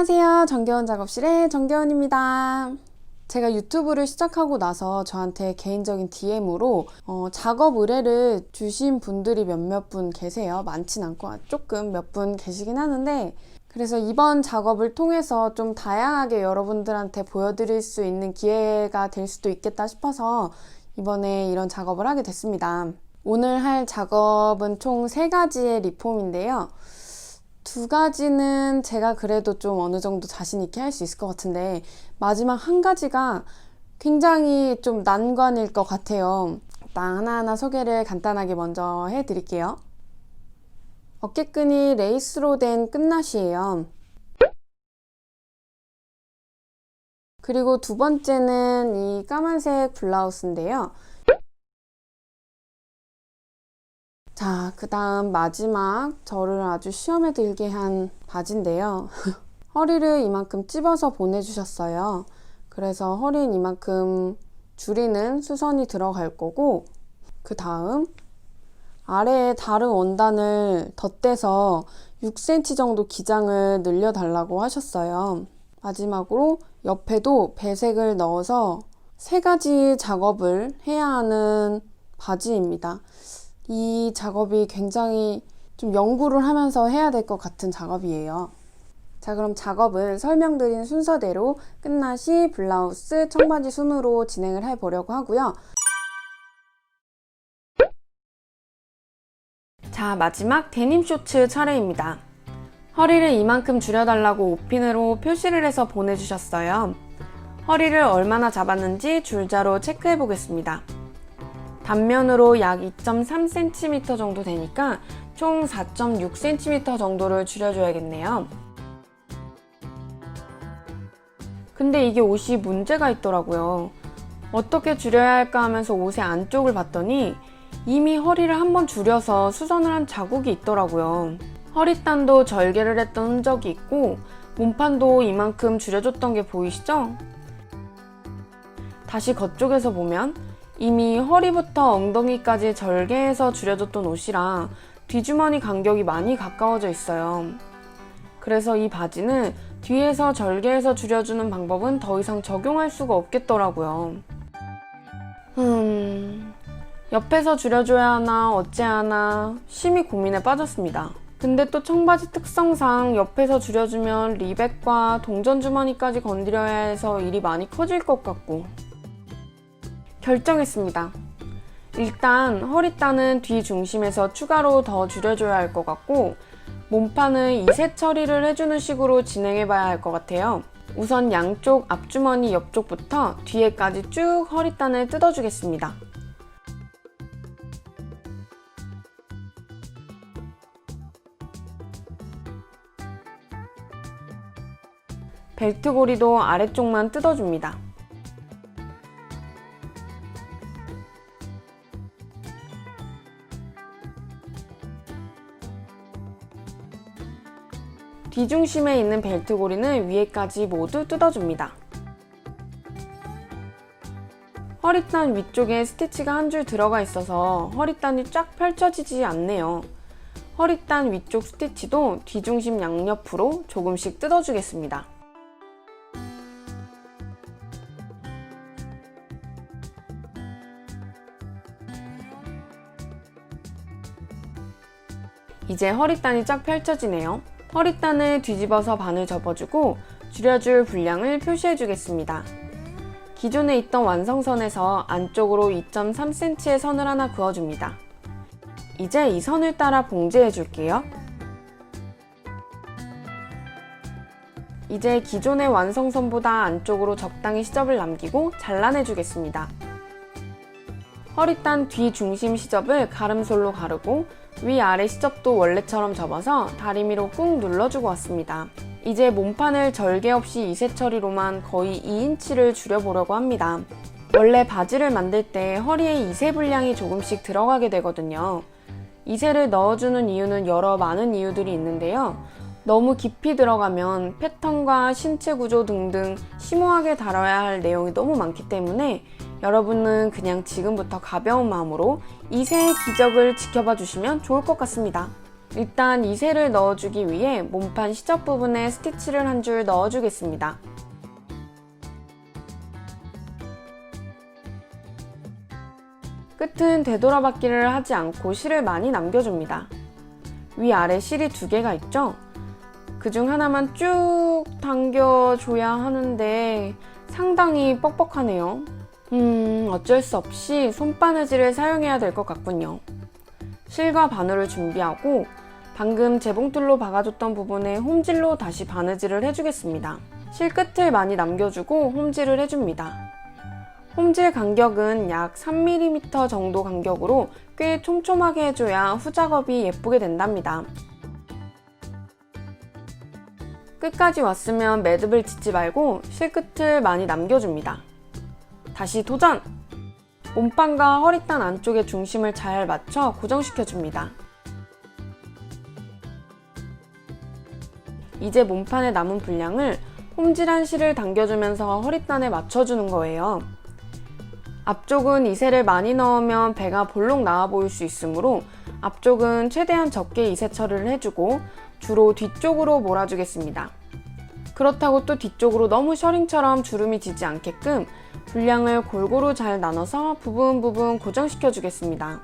안녕하세요. 정겨운 작업실의 정겨운입니다. 제가 유튜브를 시작하고 나서 저한테 개인적인 DM으로 작업 의뢰를 주신 분들이 몇몇 분 계세요. 많진 않고 조금 몇 분 계시긴 하는데, 그래서 이번 작업을 통해서 좀 다양하게 여러분들한테 보여드릴 수 있는 기회가 될 수도 있겠다 싶어서 이번에 이런 작업을 하게 됐습니다. 오늘 할 작업은 총 3가지의 리폼인데요. 2가지는 제가 그래도 좀 어느 정도 자신 있게 할 수 있을 것 같은데, 마지막 1가지가 굉장히 좀 난관일 것 같아요. 일단 하나하나 소개를 간단하게 먼저 해드릴게요. 어깨끈이 레이스로 된 끝낫이에요. 그리고 2번째는 이 까만색 블라우스인데요. 자, 그 다음 마지막 저를 아주 시험에 들게 한 바지인데요. 허리를 이만큼 찝어서 보내주셨어요. 그래서 허리는 이만큼 줄이는 수선이 들어갈 거고, 그 다음 아래에 다른 원단을 덧대서 6cm 정도 기장을 늘려달라고 하셨어요. 마지막으로 옆에도 배색을 넣어서 3가지 작업을 해야 하는 바지입니다. 이 작업이 굉장히 좀 연구를 하면서 해야 될 것 같은 작업이에요. 자, 그럼 작업은 설명드린 순서대로 끝나시, 블라우스, 청바지 순으로 진행을 해보려고 하고요. 자, 마지막 데님 쇼츠 차례입니다. 허리를 이만큼 줄여달라고 옷핀으로 표시를 해서 보내주셨어요. 허리를 얼마나 잡았는지 줄자로 체크해 보겠습니다. 단면으로 약 2.3cm 정도 되니까 총 4.6cm 정도를 줄여줘야겠네요. 근데 이게 옷이 문제가 있더라고요. 어떻게 줄여야 할까 하면서 옷의 안쪽을 봤더니 이미 허리를 한번 줄여서 수선을 한 자국이 있더라고요. 허리단도 절개를 했던 흔적이 있고 몸판도 이만큼 줄여줬던 게 보이시죠? 다시 겉쪽에서 보면 이미 허리부터 엉덩이까지 절개해서 줄여줬던 옷이라 뒷주머니 간격이 많이 가까워져 있어요. 그래서 이 바지는 뒤에서 절개해서 줄여주는 방법은 더 이상 적용할 수가 없겠더라고요. 옆에서 줄여줘야 하나 어째야 하나 심히 고민에 빠졌습니다. 근데 또 청바지 특성상 옆에서 줄여주면 리백과 동전 주머니까지 건드려야 해서 일이 많이 커질 것 같고, 결정했습니다. 일단 허리단은 뒤 중심에서 추가로 더 줄여줘야 할 것 같고, 몸판은 이색 처리를 해주는 식으로 진행해봐야 할 것 같아요. 우선 양쪽 앞주머니 옆쪽부터 뒤에까지 쭉 허리단을 뜯어주겠습니다. 벨트고리도 아래쪽만 뜯어줍니다. 뒤중심에 있는 벨트고리는 위에까지 모두 뜯어줍니다. 허리단 위쪽에 스티치가 한 줄 들어가 있어서 허리단이 쫙 펼쳐지지 않네요. 허리단 위쪽 스티치도 뒤중심 양옆으로 조금씩 뜯어주겠습니다. 이제 허리단이 쫙 펼쳐지네요. 허리단을 뒤집어서 반을 접어주고 줄여줄 분량을 표시해 주겠습니다. 기존에 있던 완성선에서 안쪽으로 2.3cm의 선을 하나 그어줍니다. 이제 이 선을 따라 봉제해 줄게요. 이제 기존의 완성선보다 안쪽으로 적당히 시접을 남기고 잘라내 주겠습니다. 허리단 뒤 중심 시접을 가름솔로 가르고 위아래 시접도 원래처럼 접어서 다리미로 꾹 눌러주고 왔습니다. 이제 몸판을 절개 없이 이색 처리로만 거의 2인치를 줄여보려고 합니다. 원래 바지를 만들 때 허리에 이세 분량이 조금씩 들어가게 되거든요. 이세를 넣어주는 이유는 많은 이유들이 있는데요. 너무 깊이 들어가면 패턴과 신체 구조 등등 심오하게 다뤄야 할 내용이 너무 많기 때문에 여러분은 그냥 지금부터 가벼운 마음으로 이세의 기적을 지켜봐 주시면 좋을 것 같습니다. 일단 이새를 넣어주기 위해 몸판 시접 부분에 스티치를 한 줄 넣어주겠습니다. 끝은 되돌아받기를 하지 않고 실을 많이 남겨줍니다. 위아래 실이 2개가 있죠? 그중 하나만 쭉 당겨줘야 하는데 상당히 뻑뻑하네요. 어쩔 수 없이 손바느질을 사용해야 될 것 같군요. 실과 바늘을 준비하고 방금 재봉틀로 박아줬던 부분에 홈질로 다시 바느질을 해주겠습니다. 실 끝을 많이 남겨주고 홈질을 해줍니다. 홈질 간격은 약 3mm 정도 간격으로 꽤 촘촘하게 해줘야 후작업이 예쁘게 된답니다. 끝까지 왔으면 매듭을 짓지 말고 실 끝을 많이 남겨줍니다. 다시 도전! 몸판과 허리단 안쪽의 중심을 잘 맞춰 고정시켜줍니다. 이제 몸판에 남은 분량을 홈질한 실을 당겨주면서 허리단에 맞춰주는 거예요. 앞쪽은 이새를 많이 넣으면 배가 볼록 나와 보일 수 있으므로 앞쪽은 최대한 적게 이새 처리를 해주고 주로 뒤쪽으로 몰아주겠습니다. 그렇다고 또 뒤쪽으로 너무 셔링처럼 주름이 지지 않게끔 분량을 골고루 잘 나눠서 부분 고정시켜 주겠습니다.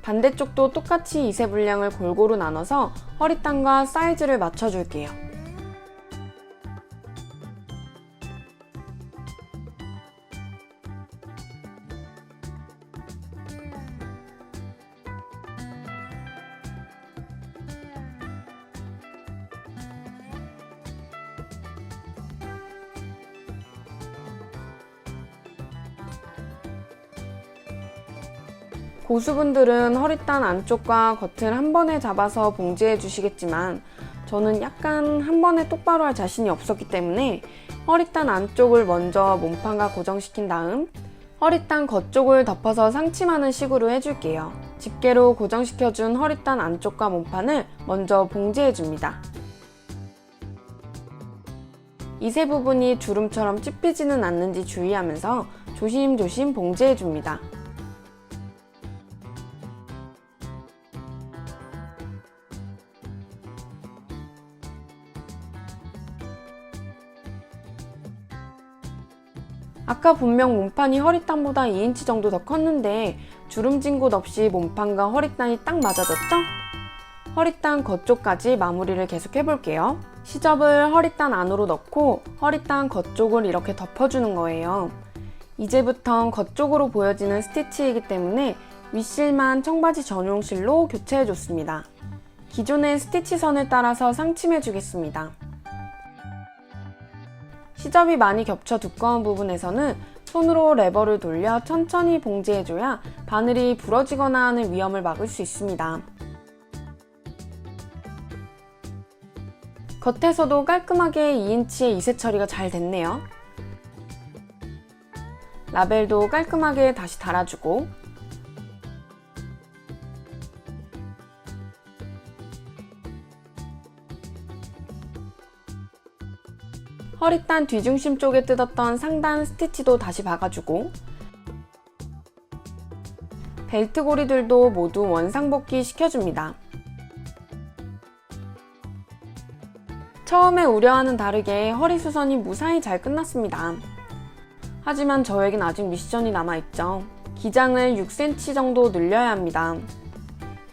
반대쪽도 똑같이 이새 분량을 골고루 나눠서 허리단과 사이즈를 맞춰줄게요. 고수분들은 허리단 안쪽과 겉을 한 번에 잡아서 봉제해 주시겠지만 저는 약간 한 번에 똑바로 할 자신이 없었기 때문에 허리단 안쪽을 먼저 몸판과 고정시킨 다음 허리단 겉쪽을 덮어서 상침하는 식으로 해줄게요. 집게로 고정시켜준 허리단 안쪽과 몸판을 먼저 봉제해 줍니다. 이새 부분이 주름처럼 찝히지는 않는지 주의하면서 조심조심 봉제해 줍니다. 아까 분명 몸판이 허리단보다 2인치 정도 더 컸는데 주름진 곳 없이 몸판과 허리단이 딱 맞아졌죠? 허리단 겉쪽까지 마무리를 계속 해볼게요. 시접을 허리단 안으로 넣고 허리단 겉쪽을 이렇게 덮어주는 거예요. 이제부턴 겉쪽으로 보여지는 스티치이기 때문에 윗실만 청바지 전용 실로 교체해줬습니다. 기존의 스티치 선을 따라서 상침해주겠습니다. 시접이 많이 겹쳐 두꺼운 부분에서는 손으로 레버를 돌려 천천히 봉제해줘야 바늘이 부러지거나 하는 위험을 막을 수 있습니다. 겉에서도 깔끔하게 2인치의 이새 처리가 잘 됐네요. 라벨도 깔끔하게 다시 달아주고 허리단 뒤중심 쪽에 뜯었던 상단 스티치도 다시 박아주고 벨트 고리들도 모두 원상복귀 시켜줍니다. 처음에 우려와는 다르게 허리 수선이 무사히 잘 끝났습니다. 하지만 저에겐 아직 미션이 남아있죠. 기장을 6cm 정도 늘려야 합니다.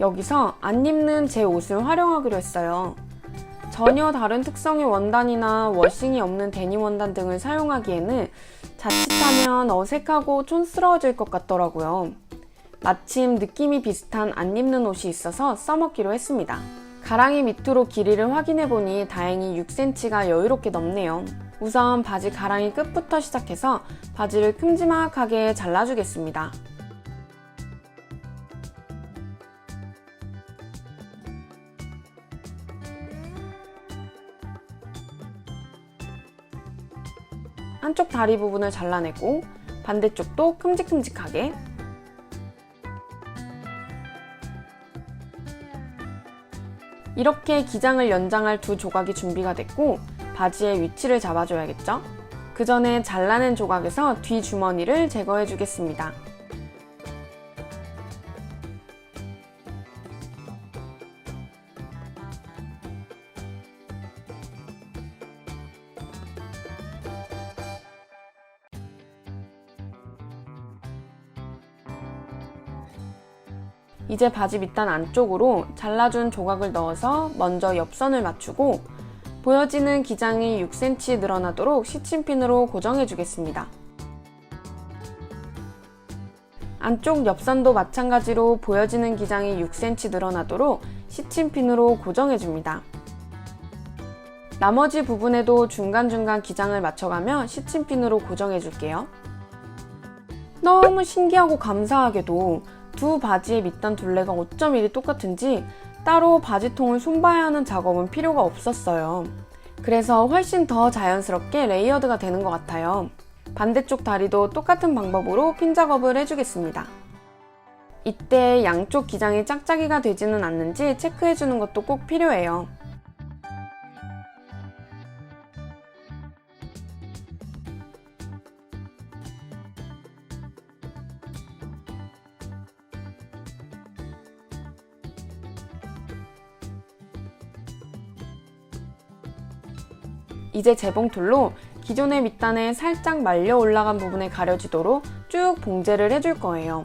여기서 안 입는 제 옷을 활용하기로 했어요. 전혀 다른 특성의 원단이나 워싱이 없는 데님 원단 등을 사용하기에는 자칫하면 어색하고 촌스러워질 것 같더라고요. 마침 느낌이 비슷한 안 입는 옷이 있어서 써먹기로 했습니다. 가랑이 밑으로 길이를 확인해보니 다행히 6cm가 여유롭게 넘네요. 우선 바지 가랑이 끝부터 시작해서 바지를 큼지막하게 잘라주겠습니다. 한쪽 다리 부분을 잘라내고 반대쪽도 큼직큼직하게. 이렇게 기장을 연장할 두 조각이 준비가 됐고 바지의 위치를 잡아줘야겠죠? 그 전에 잘라낸 조각에서 뒤 주머니를 제거해 주겠습니다. 이제 바지 밑단 안쪽으로 잘라준 조각을 넣어서 먼저 옆선을 맞추고 보여지는 기장이 6cm 늘어나도록 시침핀으로 고정해 주겠습니다. 안쪽 옆선도 마찬가지로 보여지는 기장이 6cm 늘어나도록 시침핀으로 고정해 줍니다. 나머지 부분에도 중간중간 기장을 맞춰가며 시침핀으로 고정해 줄게요. 너무 신기하고 감사하게도 두 바지의 밑단 둘레가 어쩜 이리 똑같은지 따로 바지통을 손봐야 하는 작업은 필요가 없었어요. 그래서 훨씬 더 자연스럽게 레이어드가 되는 것 같아요. 반대쪽 다리도 똑같은 방법으로 핀 작업을 해주겠습니다. 이때 양쪽 기장이 짝짝이가 되지는 않는지 체크해주는 것도 꼭 필요해요. 이제 재봉툴로 기존의 밑단에 살짝 말려 올라간 부분에 가려지도록 쭉 봉제를 해줄 거예요.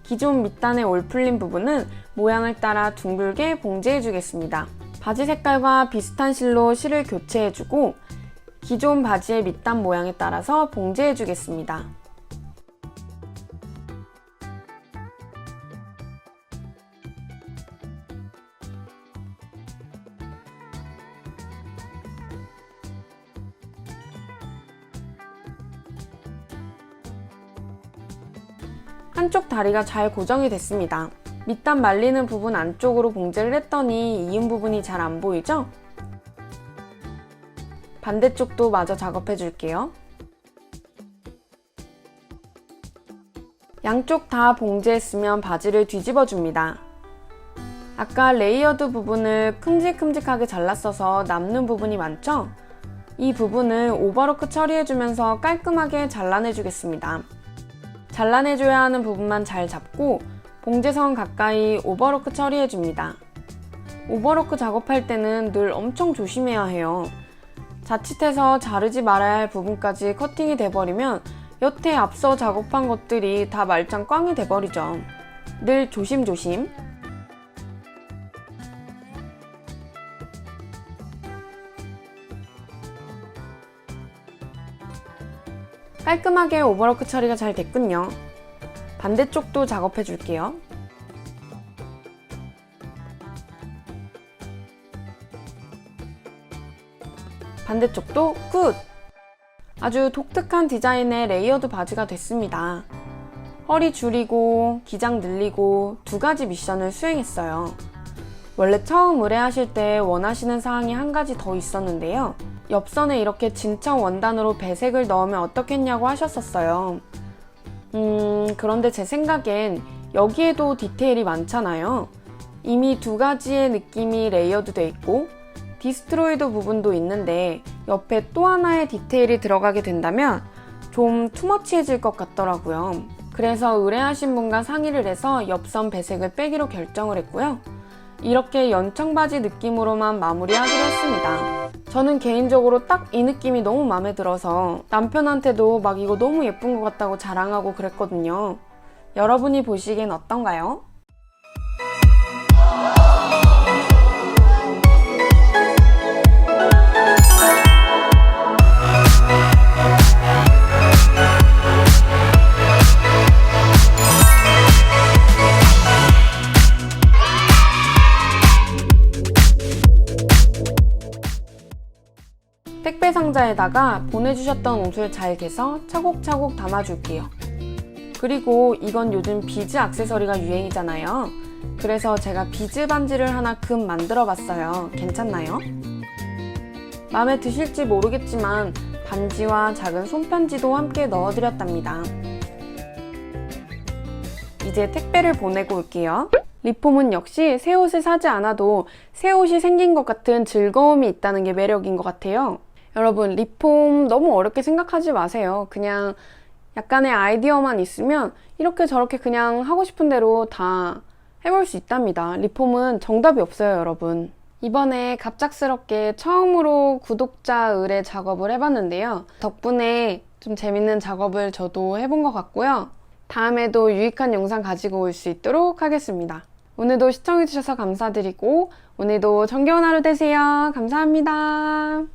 기존 밑단에 올 풀린 부분은 모양을 따라 둥글게 봉제해 주겠습니다. 바지 색깔과 비슷한 실로 실을 교체해주고 기존 바지의 밑단 모양에 따라서 봉제해 주겠습니다. 한쪽 다리가 잘 고정이 됐습니다. 밑단 말리는 부분 안쪽으로 봉제를 했더니 이은 부분이 잘 안 보이죠? 반대쪽도 마저 작업해 줄게요. 양쪽 다 봉제했으면 바지를 뒤집어 줍니다. 아까 레이어드 부분을 큼직큼직하게 잘랐어서 남는 부분이 많죠? 이 부분을 오버로크 처리해주면서 깔끔하게 잘라내 주겠습니다. 잘라내줘야 하는 부분만 잘 잡고 봉제선 가까이 오버로크 처리해줍니다. 오버로크 작업할 때는 늘 엄청 조심해야 해요. 자칫해서 자르지 말아야 할 부분까지 커팅이 돼버리면 여태 앞서 작업한 것들이 다 말짱 꽝이 돼버리죠. 늘 조심조심. 깔끔하게 오버로크 처리가 잘 됐군요. 반대쪽도 작업해 줄게요. 반대쪽도 굿! 아주 독특한 디자인의 레이어드 바지가 됐습니다. 허리 줄이고 기장 늘리고 두 가지 미션을 수행했어요. 원래 처음 의뢰하실 때 원하시는 사항이 한 가지 더 있었는데요. 옆선에 이렇게 진청 원단으로 배색을 넣으면 어떻겠냐고 하셨었어요. 그런데 제 생각엔 여기에도 디테일이 많잖아요. 이미 두 가지의 느낌이 레이어드 돼 있고 디스트로이드 부분도 있는데 옆에 또 하나의 디테일이 들어가게 된다면 좀 투머치해질 것 같더라고요. 그래서 의뢰하신 분과 상의를 해서 옆선 배색을 빼기로 결정을 했고요. 이렇게 연청바지 느낌으로만 마무리하기로 했습니다. 저는 개인적으로 딱 이 느낌이 너무 마음에 들어서 남편한테도 막 이거 너무 예쁜 것 같다고 자랑하고 그랬거든요. 여러분이 보시기엔 어떤가요? 택배 상자에다가 보내주셨던 옷을 잘 개서 차곡차곡 담아줄게요. 그리고 이건 요즘 비즈 액세서리가 유행이잖아요. 그래서 제가 비즈 반지를 하나 금 만들어 봤어요. 괜찮나요? 마음에 드실지 모르겠지만 반지와 작은 손편지도 함께 넣어드렸답니다. 이제 택배를 보내고 올게요. 리폼은 역시 새 옷을 사지 않아도 새 옷이 생긴 것 같은 즐거움이 있다는 게 매력인 것 같아요. 여러분, 리폼 너무 어렵게 생각하지 마세요. 그냥 약간의 아이디어만 있으면 이렇게 저렇게 그냥 하고 싶은 대로 다 해볼 수 있답니다. 리폼은 정답이 없어요, 여러분. 이번에 갑작스럽게 처음으로 구독자 의뢰 작업을 해봤는데요. 덕분에 좀 재밌는 작업을 저도 해본 것 같고요. 다음에도 유익한 영상 가지고 올 수 있도록 하겠습니다. 오늘도 시청해주셔서 감사드리고 오늘도 정겨운 하루 되세요. 감사합니다.